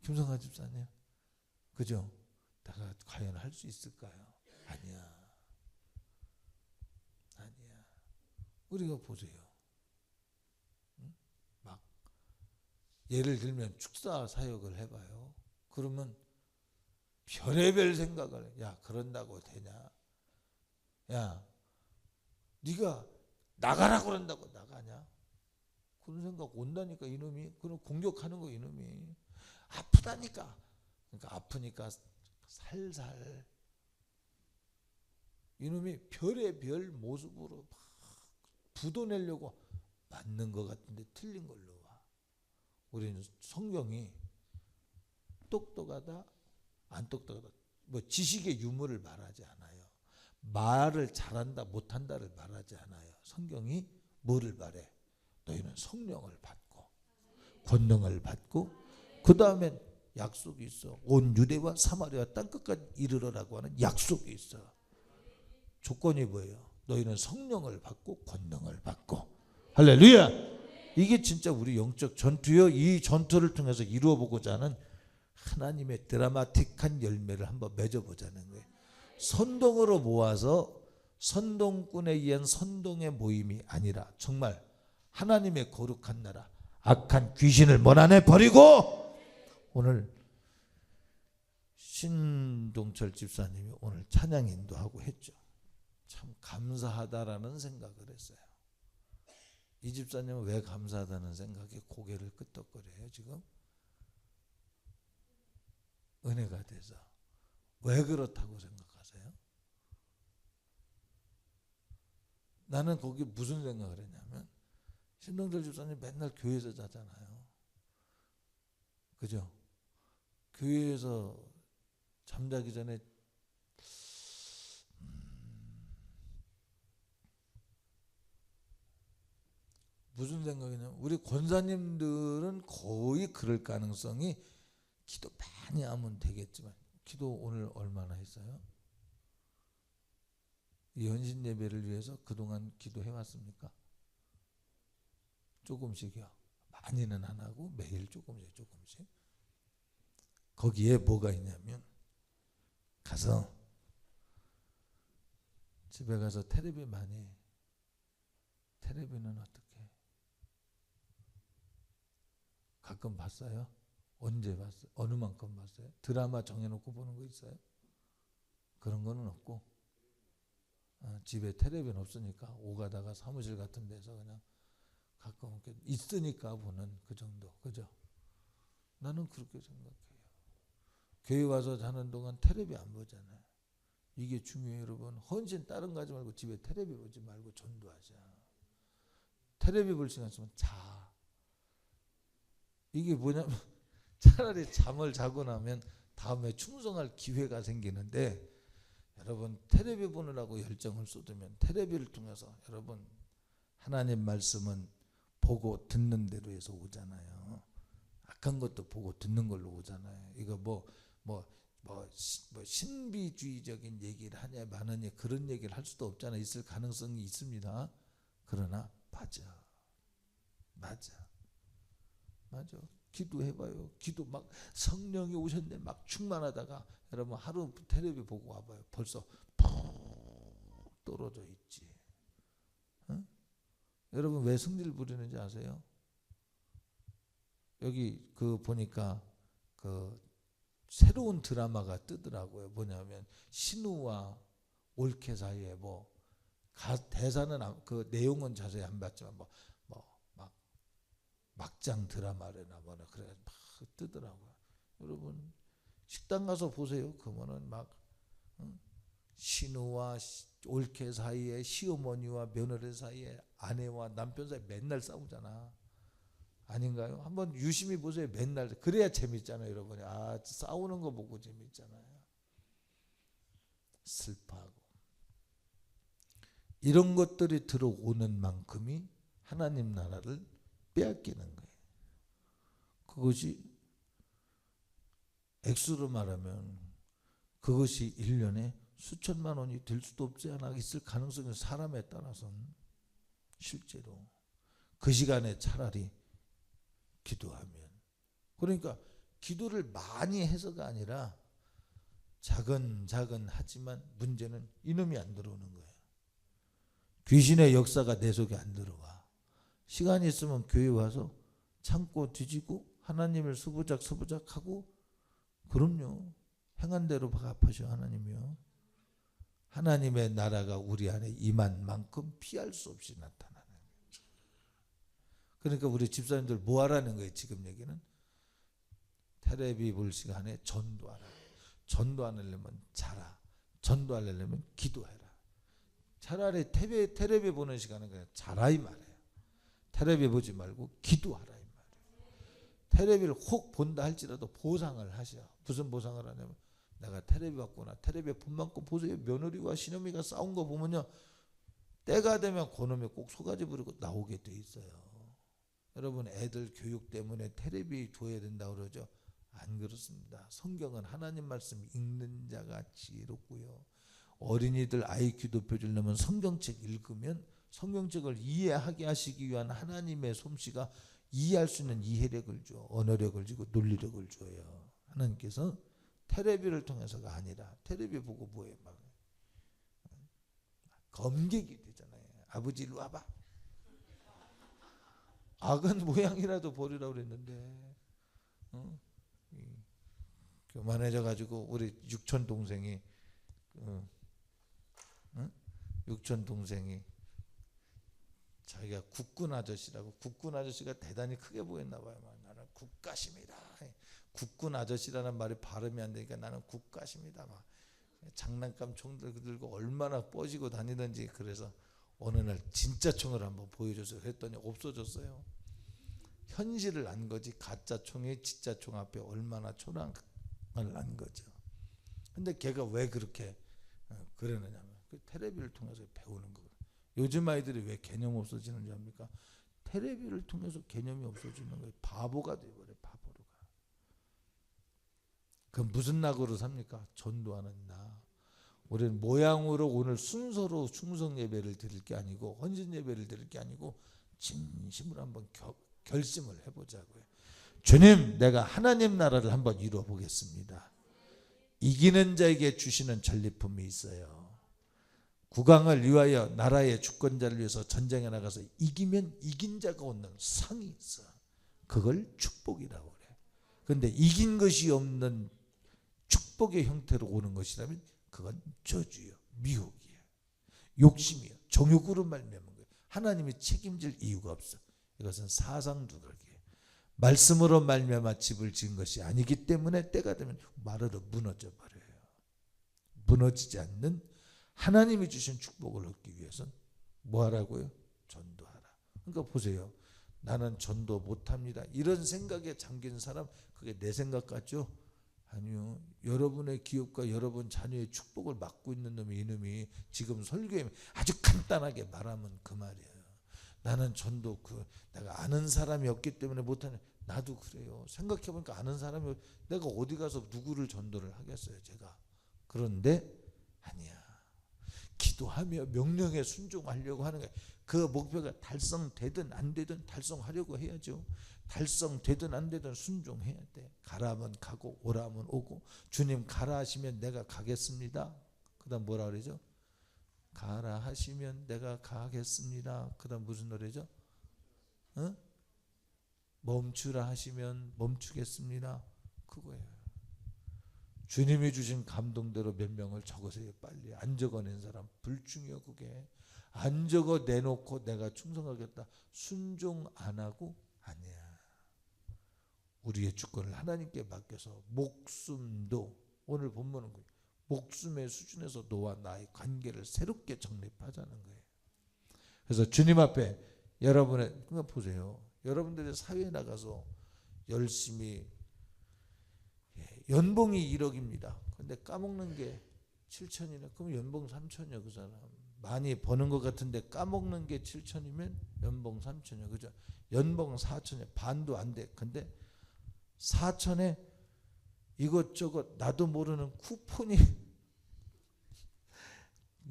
김성하 집사님, 그죠? 내가 과연 할 수 있을까요? 아니야. 우리가 보세요. 응? 막 예를 들면 축사 사역을 해봐요. 그러면 별의별 생각을 해. 야, 그런다고 되냐? 야, 네가 나가라 그런다고 나가냐? 그런 생각 온다니까 이놈이. 그럼 공격하는 거 이놈이. 아프다니까. 그러니까 아프니까 살살 이놈이 별의별 모습으로 막 부도내려고 맞는 것 같은데 틀린 걸로 와. 우리는 성경이 똑똑하다 안 똑똑하다 뭐 지식의 유무를 말하지 않아요. 말을 잘한다 못한다를 말하지 않아요. 성경이 뭐를 말해? 너희는 성령을 받고 권능을 받고 그 다음엔 약속이 있어. 온 유대와 사마리아 땅끝까지 이르러라고 하는 약속이 있어. 조건이 뭐예요? 너희는 성령을 받고 권능을 받고. 할렐루야. 이게 진짜 우리 영적 전투요. 이 전투를 통해서 이루어보고자 하는 하나님의 드라마틱한 열매를 한번 맺어보자는 거예요. 선동으로 모아서 선동꾼에 의한 선동의 모임이 아니라 정말 하나님의 거룩한 나라, 악한 귀신을 몰아내 버리고. 오늘 신동철 집사님이 오늘 찬양 인도하고 했죠. 참 감사하다라는 생각을 했어요. 이 집사님은 왜 감사하다는 생각에 고개를 끄덕거려요 지금? 은혜가 돼서. 왜 그렇다고 생각하세요? 나는 거기 무슨 생각을 했냐면 신동철 집사님 맨날 교회에서 자잖아요. 그죠? 교회에서 잠자기 전에 무슨 생각이냐면 우리 권사님들은 거의 그럴 가능성이 기도 많이 하면 되겠지만 기도 오늘 얼마나 했어요? 이 헌신 예배를 위해서 그동안 기도해 왔습니까? 조금씩이요. 많이는 안 하고 매일 조금씩. 거기에 뭐가 있냐면 가서 집에 가서 텔레비 많이. 텔레비는 어떻게? 가끔 봤어요? 언제 봤어요? 어느 만큼 봤어요? 드라마 정해놓고 보는 거 있어요? 그런 거는 없고 집에 텔레비는 없으니까 오가다가 사무실 같은 데서 그냥 가끔 이렇게 있으니까 보는 그 정도. 그죠? 나는 그렇게 생각해요. 교회 와서 자는 동안 텔레비 안 보잖아요. 이게 중요해요 여러분. 헌신 다른 거 하지 말고 집에 텔레비 보지 말고 전도하자. 텔레비 볼 시간 있으면 자. 이게 뭐냐면 차라리 잠을 자고 나면 다음에 충성할 기회가 생기는데 여러분 텔레비 보느라고 열정을 쏟으면 텔레비를 통해서 여러분 하나님 말씀은 보고 듣는 대로 해서 오잖아요. 악한 것도 보고 듣는 걸로 오잖아요. 이거 뭐 신비주의적인 얘기를 하냐 마느냐 그런 얘기를 할 수도 없잖아요. 있을 가능성이 있습니다. 그러나 맞아. 기도해봐요. 기도 막 성령이 오셨네 막 충만하다가 여러분 하루 텔레비 보고 와봐요. 벌써 푹 떨어져 있지. 어? 여러분 왜 승질 부리는지 아세요? 여기 그 보니까 그 새로운 드라마가 뜨더라고요. 뭐냐면 신우와 올케 사이에 뭐 대사는 그 내용은 자세히 안 봤지만 막 막장 드라마래나 뭐나 그래 막 뜨더라고요. 여러분 식당 가서 보세요. 그러면은 막 신우와 올케 사이에 시어머니와 며느리 사이에 아내와 남편 사이에 맨날 싸우잖아. 아닌가요? 한번 유심히 보세요. 맨날. 그래야 재밌잖아요 여러분이. 싸우는 거 보고 재밌잖아요. 슬퍼하고 이런 것들이 들어오는 만큼이 하나님 나라를 빼앗기는 거예요. 그것이 액수로 말하면 그것이 1년에 수천만 원이 될 수도 없지 않아 있을 가능성이 사람에 따라서는 실제로 그 시간에 차라리 기도하면, 그러니까 기도를 많이 해서가 아니라 작은 하지만 문제는 이놈이 안 들어오는 거예요. 귀신의 역사가 내 속에 안 들어와. 시간이 있으면 교회 와서 창고 뒤지고 하나님을 서부작하고, 그럼요, 행한 대로 갚으셔 하나님이요. 하나님의 나라가 우리 안에 임한 만큼 피할 수 없이 나타나는 거죠. 그러니까 우리 집사님들 뭐 하라는 거예요? 지금 얘기는 텔레비 볼 시간에 전도하라. 전도하려면 자라. 전도하려면 기도해라. 차라리 텔레비 보는 시간은 그냥 자라 이 말이에요. 텔레비 보지 말고 기도하라 이 말이에요. 텔레비를 혹 본다 할지라도 보상을 하셔. 무슨 보상을 하냐면, 내가 텔레비 봤구나. 텔레비에 본 만큼 보세요. 며느리와 시어미가 싸운 거 보면요, 때가 되면 그놈이 꼭 소가지 부리고 나오게 돼 있어요. 여러분, 애들 교육 때문에 텔레비 줘야 된다고 그러죠. 안 그렇습니다. 성경은 하나님 말씀 읽는 자가 지혜롭고요, 어린이들 IQ 높여주려면 성경책 읽으면 성경책을 이해하게 하시기 위한 하나님의 솜씨가 이해할 수 있는 이해력을 줘, 언어력을 주고 논리력을 줘요. 하나님께서 텔레비를 통해서가 아니라, 텔레비 보고 뭐해, 막 검객이 되잖아요. 아버지 일로 와봐. 악은 모양이라도 버리라고 그랬는데 교만해져 가지고 우리 육촌 동생이 자기가 국군 아저씨라고, 국군 아저씨가 대단히 크게 보였나 봐요. 나는 국가십니다. 국군 아저씨라는 말이 발음이 안 되니까 나는 국가십니다. 막 장난감 총들 들고 얼마나 뻗지고 다니던지. 그래서 어느 날 진짜 총을 한번 보여줬어요. 그랬더니 없어졌어요. 현실을 안 거지, 가짜 총이 진짜 총 앞에 얼마나 초라한 걸 안 거죠. 근데 걔가 왜 그렇게 그러느냐면 그 텔레비를 통해서 배우는 거예요. 요즘 아이들이 왜 개념 없어지는 줄 압니까? 텔레비를 통해서 개념이 없어지는 거예요. 바보가 되어버려요. 바보로가. 그럼 무슨 낙으로 삽니까? 전도하는 낙. 우리는 모양으로 오늘 순서로 충성 예배를 드릴 게 아니고, 헌신 예배를 드릴 게 아니고, 진심으로 한번 결심을 해보자고요. 주님, 내가 하나님 나라를 한번 이루어 보겠습니다. 이기는 자에게 주시는 전리품이 있어요. 국왕을 위하여, 나라의 주권자를 위해서 전쟁에 나가서 이기면 이긴 자가 얻는 상이 있어. 그걸 축복이라고 그래. 그런데 이긴 것이 없는 축복의 형태로 오는 것이라면 그건 저주요, 미혹이에요, 욕심이에요, 정욕으로 말미암은 거예요. 하나님이 책임질 이유가 없어. 이것은 사상두각이에요. 말씀으로 말미암아 집을 지은 것이 아니기 때문에 때가 되면 마르르 무너져 버려요. 무너지지 않는 하나님이 주신 축복을 얻기 위해서는 뭐 하라고요? 전도하라. 그러니까 보세요. 나는 전도 못합니다, 이런 생각에 잠긴 사람, 그게 내 생각 같죠? 아니요. 여러분의 기업과 여러분 자녀의 축복을 막고 있는 놈이, 이놈이 지금 설교에 아주 간단하게 말하면 그 말이에요. 나는 전도 내가 아는 사람이 없기 때문에 못하냐. 나도 그래요. 생각해보니까 아는 사람이, 내가 어디 가서 누구를 전도를 하겠어요 제가. 그런데 아니야. 기도하며 명령에 순종하려고 하는 거예요. 그 목표가 달성되든 안 되든 달성하려고 해야죠. 달성되든 안 되든 순종해야 돼. 가라 하면 가고 오라 하면 오고. 주님 가라 하시면 내가 가겠습니다. 그 다음 뭐라 그러죠? 가라 하시면 내가 가겠습니다. 그 다음 무슨 노래죠? 멈추라 하시면 멈추겠습니다. 그거예요. 주님이 주신 감동대로 몇 명을 적으세요. 빨리. 안 적어낸 사람 불중이요. 그게 안 적어 내놓고 내가 충성하겠다, 순종 안 하고 아니야. 우리의 주권을 하나님께 맡겨서 목숨도, 오늘 본문은 목숨의 수준에서 너와 나의 관계를 새롭게 정립하자는 거예요. 그래서 주님 앞에 여러분의, 그러니까 보세요. 여러분들이 사회에 나가서 열심히, 연봉이 1억입니다. 근데 까먹는 게 7천이네. 그럼 연봉 3천이요. 그 사람 많이 버는 것 같은데 까먹는 게 7천이면 연봉 3천이요. 그죠? 연봉 4천이요. 반도 안 돼. 근데 사천에 이것저것 나도 모르는 쿠폰이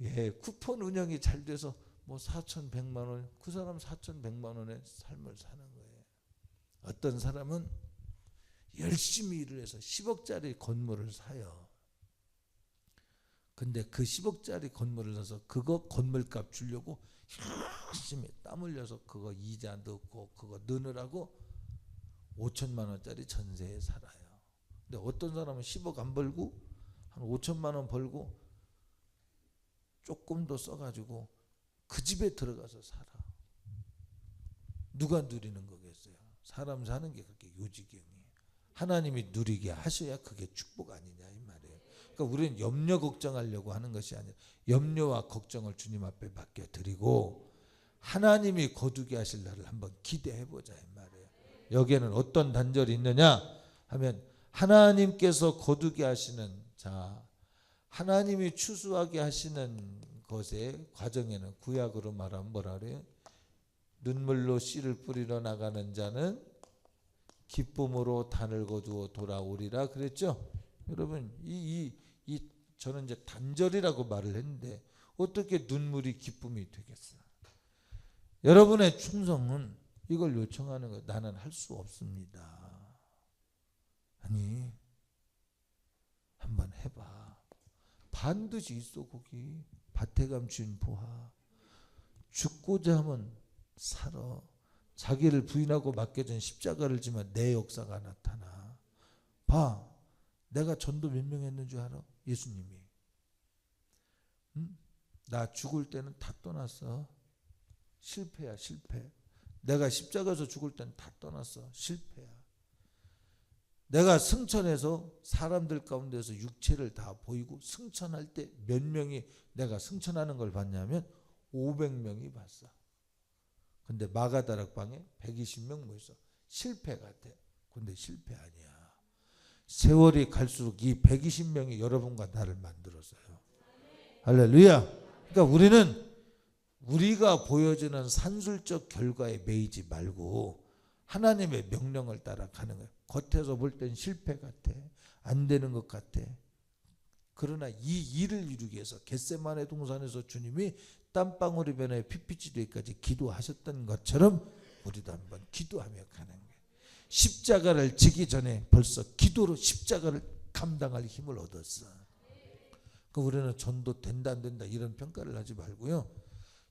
예, 쿠폰 운영이 잘 돼서 뭐 4,100만 원, 그 사람 4,100만 원의 삶을 사는 거예요. 어떤 사람은 열심히 일을 해서 10억짜리 건물을 사요. 근데 그 10억짜리 건물을 사서 그거 건물값 주려고 열심히 땀 흘려서 그거 이자 넣고 그거 넣느라고 5천만 원짜리 전세에 살아요. 근데 어떤 사람은 10억 안 벌고 한 5천만 원 벌고 조금 더 써가지고 그 집에 들어가서 살아. 누가 누리는 거겠어요? 사람 사는 게 그렇게 요지경이에요. 하나님이 누리게 하셔야 그게 축복 아니냐 이 말이에요. 그러니까 우리는 염려 걱정하려고 하는 것이 아니라 염려와 걱정을 주님 앞에 맡겨드리고 하나님이 거두게 하실 날을 한번 기대해보자 이 말이에요. 여기에는 어떤 단절이 있느냐 하면 하나님께서 거두게 하시는 자 하나님이 추수하게 하시는 것의 과정에는 구약으로 말하면 뭐라 그래요? 눈물로 씨를 뿌리러 나가는 자는 기쁨으로 단을 거두어 돌아오리라 그랬죠. 여러분 저는 이제 단절이라고 말을 했는데 어떻게 눈물이 기쁨이 되겠어요? 여러분의 충성은 이걸 요청하는 거 나는 할 수 없습니다. 아니 한번 해봐. 반드시 있어 거기. 밭에 감춘 보화. 죽고자 하면 살아. 자기를 부인하고 맡겨진 십자가를 지면 내 역사가 나타나. 봐. 내가 전도 몇 명 했는 줄 알아? 예수님이. 응? 나 죽을 때는 다 떠났어. 실패야 실패. 내가 십자가에서 죽을 때는 다 떠났어. 실패야. 내가 승천해서 사람들 가운데서 육체를 다 보이고 승천할 때 몇 명이 내가 승천하는 걸 봤냐면 500명이 봤어. 근데 마가다락방에 120명 모였어. 실패 같아. 근데 실패 아니야. 세월이 갈수록 이 120명이 여러분과 나를 만들었어요. 할렐루야. 그러니까 우리는 우리가 보여주는 산술적 결과에 매이지 말고 하나님의 명령을 따라가는 거예요. 겉에서 볼 땐 실패 같아. 안 되는 것 같아. 그러나 이 일을 이루기 위해서 겟세마네 동산에서 주님이 땀방울이 변해 피빛이 되기까지 기도하셨던 것처럼 우리도 한번 기도하며 가는 거예요. 십자가를 지기 전에 벌써 기도로 십자가를 감당할 힘을 얻었어. 그 우리는 전도 된다 안 된다 이런 평가를 하지 말고요.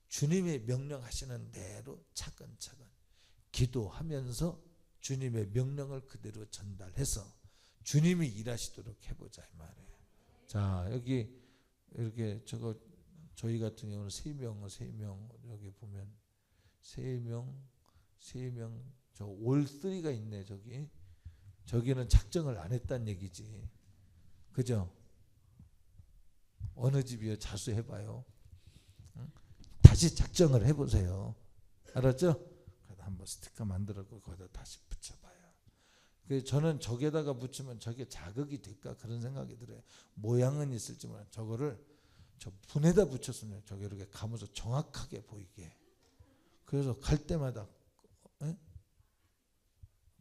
주님이 명령하시는 대로 차근차근 기도하면서 주님의 명령을 그대로 전달해서 주님이 일하시도록 해보자 이 말이에요. 자 여기 이렇게 저희 같은 경우는 3명 여기 보면 3명 저 올3가 있네. 저기는 작정을 안 했단 얘기지. 그죠? 어느 집이요? 자수해봐요. 응? 다시 작정을 해보세요. 알았죠? 한번 스티커 만들었고 거기다 다시 붙여봐요. 저는 저기에다가 붙이면 저게 자극이 될까 그런 생각이 들어요. 모양은 있을지 몰라. 저거를 저 분에다 붙였으면 저기 이렇게 감아서 정확하게 보이게. 그래서 갈 때마다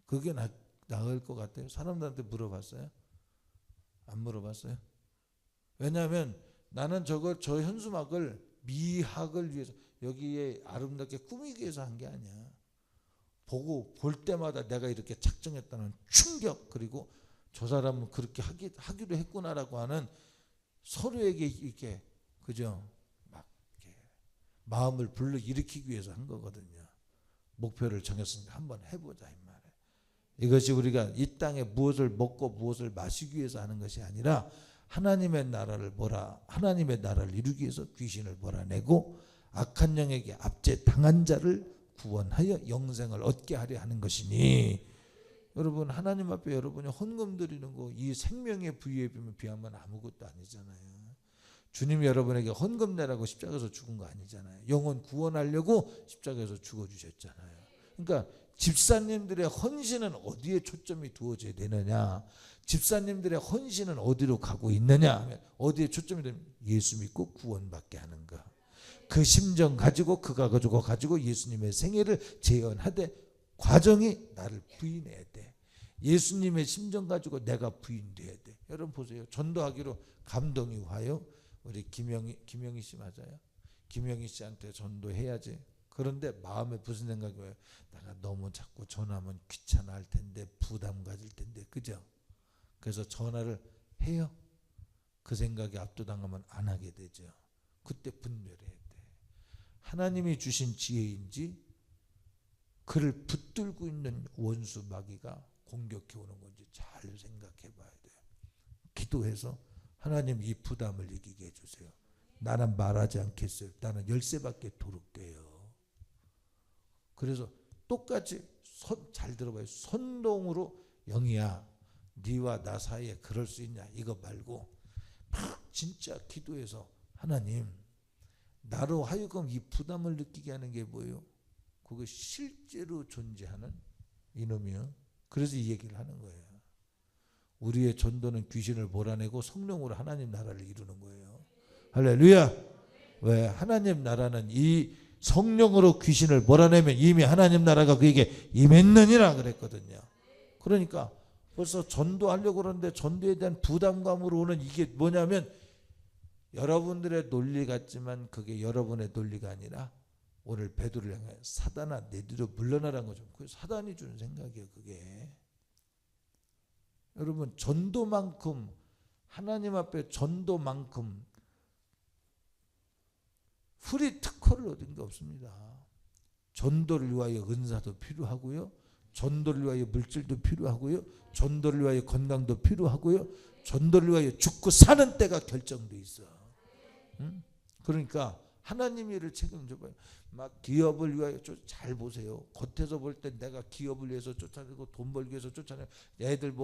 그게 나을 것 같아요. 사람들한테 물어봤어요? 안 물어봤어요? 왜냐하면 나는 저 현수막을 미학을 위해서 여기에 아름답게 꾸미기 위해서 한 게 아니야. 볼 때마다 내가 이렇게 작정했다는 충격, 그리고 저 사람은 그렇게 하기로 했구나라고 하는 서로에게 이렇게 그죠? 막 이렇게 마음을 불러일으키기 위해서 한 거거든요. 목표를 정했으니까 한번 해보자 이 말이에요. 이것이 우리가 이 땅에 무엇을 먹고 무엇을 마시기 위해서 하는 것이 아니라 하나님의 나라를 이루기 위해서 귀신을 몰아내고 악한 영에게 압제 당한 자를 구원하여 영생을 얻게 하려 하는 것이니, 여러분 하나님 앞에 여러분이 헌금 드리는 거 이 생명의 부위에 비하면 아무것도 아니잖아요. 주님이 여러분에게 헌금 내라고 십자가에서 죽은 거 아니잖아요. 영혼 구원하려고 십자가에서 죽어주셨잖아요. 그러니까 집사님들의 헌신은 어디에 초점이 두어져야 되느냐, 집사님들의 헌신은 어디로 가고 있느냐 하면 어디에 초점이 되면 예수 믿고 구원받게 하는 거. 그 심정 가지고 그가 가지고 예수님의 생애를 재현하되 과정이 나를 부인해야 돼. 예수님의 심정 가지고 내가 부인돼야 돼. 여러분 보세요. 전도하기로 감동이 와요. 우리 김영희 씨 맞아요? 김영희 씨한테 전도해야지. 그런데 마음에 무슨 생각이 와요? 내가 너무 자꾸 전화하면 귀찮아할 텐데, 부담 가질 텐데, 그죠? 그래서 전화를 해요. 그 생각이 압도당하면 안 하게 되죠. 그때 분별해야 돼. 하나님이 주신 지혜인지 그를 붙들고 있는 원수 마귀가 공격해 오는 건지 잘 생각해 봐야 돼요. 기도해서 하나님 이 부담을 이기게 해주세요. 나는 말하지 않겠어요. 나는 열쇠밖에 도록돼요. 그래서 똑같이 잘 들어봐요. 선동으로 영희야 네와 나 사이에 그럴 수 있냐 이거 말고 막 진짜 기도해서 하나님 나로 하여금 이 부담을 느끼게 하는 게 뭐예요? 그거 실제로 존재하는 이놈이요. 그래서 이 얘기를 하는 거예요. 우리의 전도는 귀신을 몰아내고 성령으로 하나님 나라를 이루는 거예요. 할렐루야. 왜? 하나님 나라는 이 성령으로 귀신을 몰아내면 이미 하나님 나라가 그에게 임했느니라 그랬거든요. 그러니까 벌써 전도하려고 그러는데 전도에 대한 부담감으로 오는 이게 뭐냐면 여러분들의 논리 같지만 그게 여러분의 논리가 아니라 오늘 베드로를 향해 사단아 내 뒤로 물러나라는 거죠. 그 사단이 주는 생각이에요. 그게 여러분 전도만큼 하나님 앞에 전도만큼 프리 특허를 얻은 게 없습니다. 전도를 위하여 은사도 필요하고요. 전도를 위하여 물질도 필요하고요. 전도를 위하여 건강도 필요하고요. 전도를 위하여 죽고 사는 때가 결정돼 있어. 그러니까 하나님 일을 책임져 봐요. 막 기업을 위하여 잘 보세요. 겉에서 볼 때 내가 기업을 위해서 쫓아내고 돈 벌기 위해서 쫓아내고 애들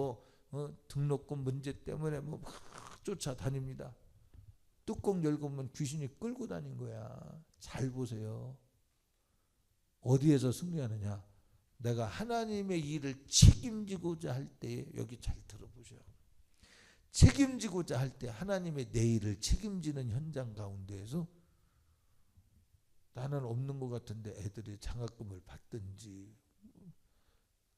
등록금 문제 때문에 막 쫓아다닙니다. 뚜껑 열고 보면 귀신이 끌고 다닌 거야. 잘 보세요. 어디에서 승리하느냐? 내가 하나님의 일을 책임지고자 할 때 여기 잘 들어보셔요. 책임지고자 할 때 하나님의 내 일을 책임지는 현장 가운데에서 나는 없는 것 같은데 애들이 장학금을 받든지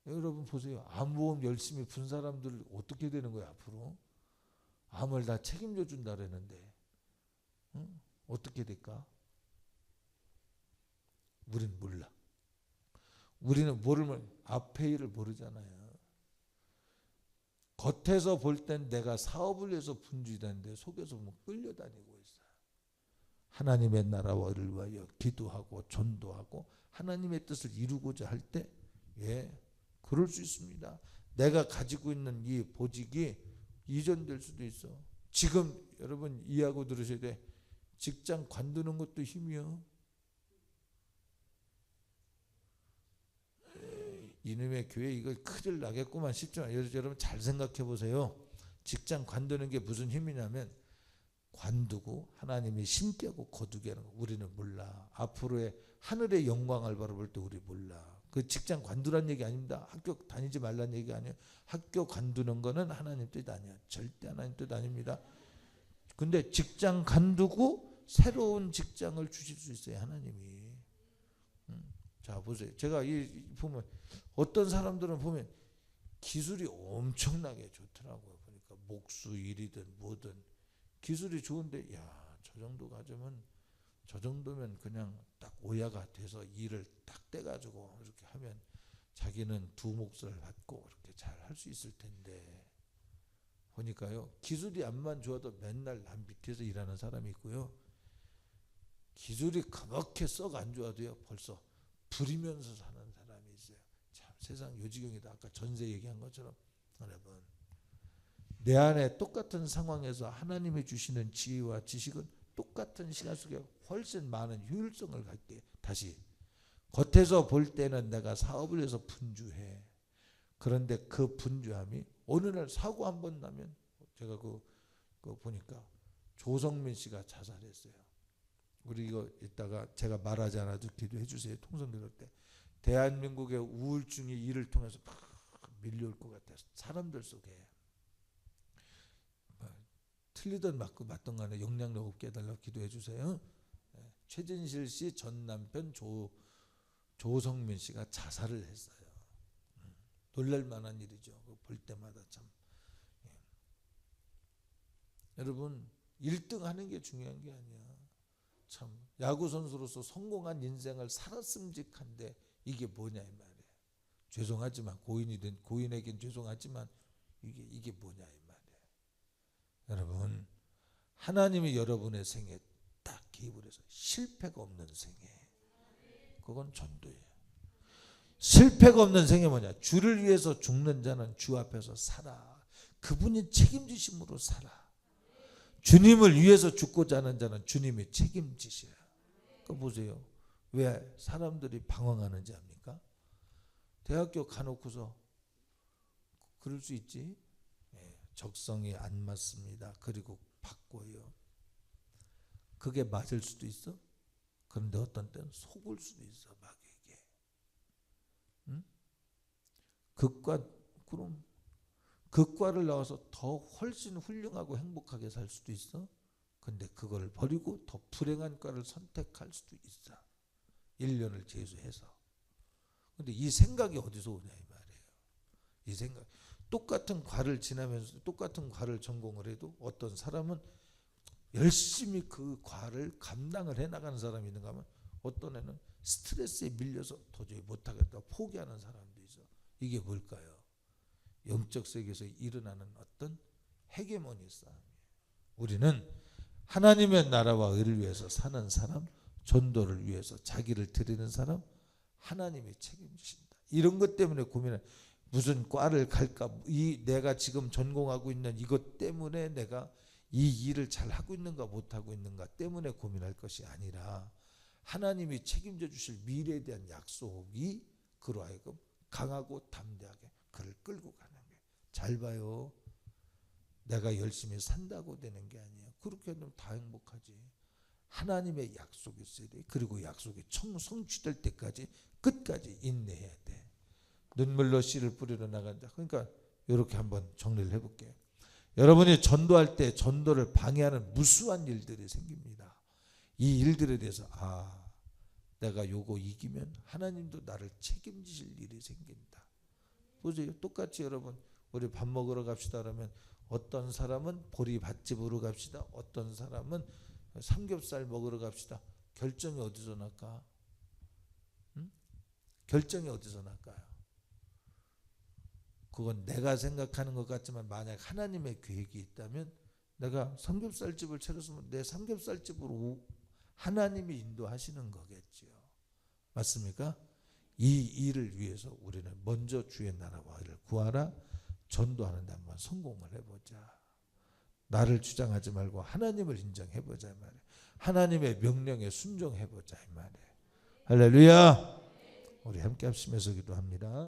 여러분 보세요. 암보험 열심히 푼 사람들 어떻게 되는 거야 앞으로? 암을 다 책임져 준다 그랬는데 어떻게 될까? 우린 몰라. 우리는 모르면 앞의 일을 모르잖아요. 겉에서 볼 땐 내가 사업을 위해서 분주히다는데 속에서 보면 끌려다니고 있어요. 하나님의 나라를 위하여 기도하고 전도하고 하나님의 뜻을 이루고자 할 때 그럴 수 있습니다. 내가 가지고 있는 이 보직이 이전될 수도 있어. 지금 여러분 이해하고 들으셔야 돼. 직장 관두는 것도 힘이요. 이놈의 교회 이거 큰일 나겠구만 싶지만 여러분 잘 생각해 보세요. 직장 관두는 게 무슨 힘이냐면 관두고 하나님이 심게 하고 거두게 하는 거. 우리는 몰라. 앞으로의 하늘의 영광을 바라볼 때 우리 몰라. 그 직장 관두란 얘기 아닙니다. 학교 다니지 말란 얘기 아니에요. 학교 관두는 거는 하나님 뜻 아니야. 절대 하나님 뜻 아닙니다. 근데 직장 관두고 새로운 직장을 주실 수 있어요. 하나님이. 자 보세요. 제가 보면 어떤 사람들은 보면 기술이 엄청나게 좋더라고요. 보니까 목수 일이든 뭐든 기술이 좋은데 저 정도 가지면 저 정도면 그냥 딱 오야가 돼서 일을 딱 떼가지고 이렇게 하면 자기는 두 몫을 받고 이렇게 잘 할 수 있을 텐데 보니까요 기술이 암만 좋아도 맨날 남 밑에서 일하는 사람이 있고요 기술이 그렇게 썩 안 좋아도요 벌써 부리면서 사는 사람이 있어요. 참 세상 요지경이다. 아까 전세 얘기한 것처럼 여러분 내 안에 똑같은 상황에서 하나님이 주시는 지혜와 지식은 똑같은 시간 속에 훨씬 많은 효율성을 갖게 다시 겉에서 볼 때는 내가 사업을 해서 분주해. 그런데 그 분주함이 어느 날 사고 한 번 나면 제가 그 보니까 조성민 씨가 자살했어요. 우리 이거 이따가 제가 말하지 않아도 기도해 주세요. 통성 들을 때 대한민국의 우울증이 이를 통해서 막 밀려올 것 같아요. 사람들 속에 틀리든 맞던 간에 영향력 없게 해달라고 기도해 주세요. 최진실 씨 전 남편 조성민 씨가 자살을 했어요. 놀랄 만한 일이죠. 볼 때마다 참. 예. 여러분 1등 하는 게 중요한 게 아니야. 참 야구 선수로서 성공한 인생을 살았음직한데 이게 뭐냐 이 말이에요. 죄송하지만 고인에겐 죄송하지만 이게 뭐냐 이 말이에요. 여러분 하나님이 여러분의 생에 딱 개입을 해서 실패가 없는 생애, 그건 전도예요. 실패가 없는 생애 뭐냐? 주를 위해서 죽는 자는 주 앞에서 살아. 그분이 책임지심으로 살아. 주님을 위해서 죽고자 하는 자는 주님이 책임지셔요. 그거 보세요. 왜 사람들이 방황하는지 압니까? 대학교 가놓고서 그럴 수 있지. 적성이 안 맞습니다. 그리고 바꿔요. 그게 맞을 수도 있어. 그런데 어떤 때는 속을 수도 있어. 마귀에게. 응? 그럼 극과를 나와서 더 훨씬 훌륭하고 행복하게 살 수도 있어. 근데 그걸 버리고 더 불행한 과를 선택할 수도 있어. 1년을 재수해서. 근데 이 생각이 어디서 오냐 이 말이에요. 이 생각. 똑같은 과를 지나면서 똑같은 과를 전공을 해도 어떤 사람은 열심히 그 과를 감당을 해나가는 사람이 있는가 하면 어떤 애는 스트레스에 밀려서 도저히 못하겠다 포기하는 사람도 있어. 이게 뭘까요? 영적 세계에서 일어나는 어떤 헤게모니 싸움이에요. 우리는 하나님의 나라와 의를 위해서 사는 사람, 전도를 위해서 자기를 드리는 사람, 하나님이 책임지신다. 이런 것 때문에 고민해. 무슨 과를 갈까? 내가 지금 전공하고 있는 이것 때문에 내가 이 일을 잘 하고 있는가 못하고 있는가 때문에 고민할 것이 아니라 하나님이 책임져 주실 미래에 대한 약속이 그로 하여금 강하고 담대하게 그를 끌고 가는 거예요. 잘 봐요. 내가 열심히 산다고 되는 게 아니에요. 그렇게 하면 다 행복하지. 하나님의 약속이 있어야 돼. 그리고 약속이 성취될 때까지 끝까지 인내해야 돼. 눈물로 씨를 뿌리러 나간다. 그러니까 이렇게 한번 정리를 해볼게요. 여러분이 전도할 때 전도를 방해하는 무수한 일들이 생깁니다. 이 일들에 대해서 내가 요거 이기면 하나님도 나를 책임지실 일이 생긴다. 보세요. 똑같이 여러분 우리 밥 먹으러 갑시다 그러면 어떤 사람은 보리밭집으로 갑시다. 어떤 사람은 삼겹살 먹으러 갑시다. 결정이 어디서 날까? 응? 결정이 어디서 날까요? 그건 내가 생각하는 것 같지만 만약 하나님의 계획이 있다면 내가 삼겹살집을 차렸으면 내 삼겹살집으로 하나님이 인도하시는 거겠죠. 맞습니까? 이 일을 위해서 우리는 먼저 주의 나라와 의를 구하라. 전도하는 데 한번 성공을 해보자. 나를 주장하지 말고 하나님을 인정해보자 이 말이에요. 하나님의 명령에 순종해보자 이 말이에요. 할렐루야. 우리 함께 합심해서 기도합니다.